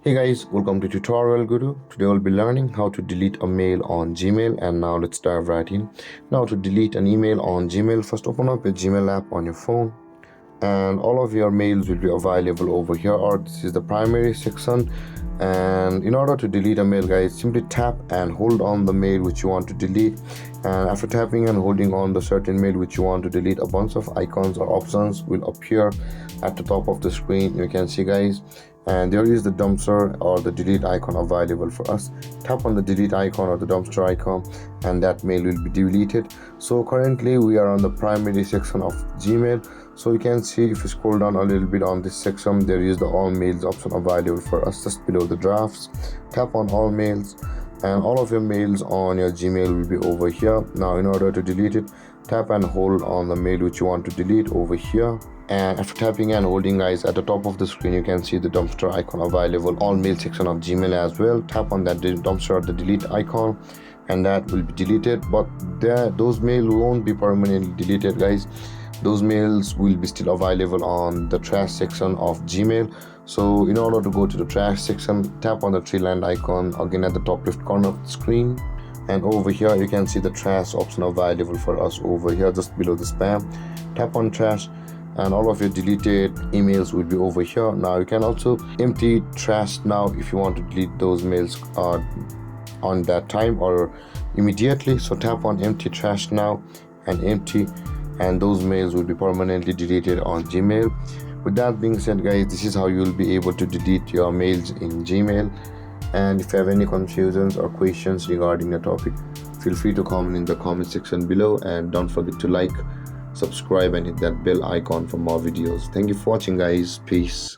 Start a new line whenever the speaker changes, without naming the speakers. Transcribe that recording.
Hey guys, welcome to Tutorial Guru. Today we'll be learning how to delete a mail on Gmail, and now let's dive right in. Now to delete an email on Gmail, first open up your Gmail app on your phone, and all of your mails will be available over here, or this is the primary section. And in order to delete a mail, guys, simply tap and hold on the mail which you want to delete, and after tapping and holding on the certain mail which you want to delete, a bunch of icons or options will appear at the top of the screen. You can see, guys, and there is the dumpster or the delete icon available for us. Tap on the delete icon or the dumpster icon and that mail will be deleted. So currently we are on the primary section of Gmail, so you can see if you scroll down a little bit on this section, there is the all mails option available for us just below the drafts. Tap on all mails and all of your mails on your Gmail will be over here. Now in order to delete it, tap and hold on the mail which you want to delete over here, and after tapping and holding, guys, at the top of the screen you can see the dumpster icon available, all mail section of Gmail as well. Tap on that dumpster, the delete icon, and that will be deleted, but those mails won't be permanently deleted, guys. Those mails will be still available on the trash section of Gmail. So in order to go to the trash section, tap on the three-line icon again at the top left corner of the screen, and over here you can see the trash option available for us over here just below the spam. Tap on trash and all of your deleted emails will be over here. Now you can also empty trash now if you want to delete those mails on that time or immediately. So tap on empty trash now and empty, and those mails will be permanently deleted on Gmail. With that being said, guys, this is how you will be able to delete your mails in Gmail. And if you have any confusions or questions regarding the topic, feel free to comment in the comment section below, and don't forget to like, subscribe and hit that bell icon for more videos. Thank you for watching, guys. Peace.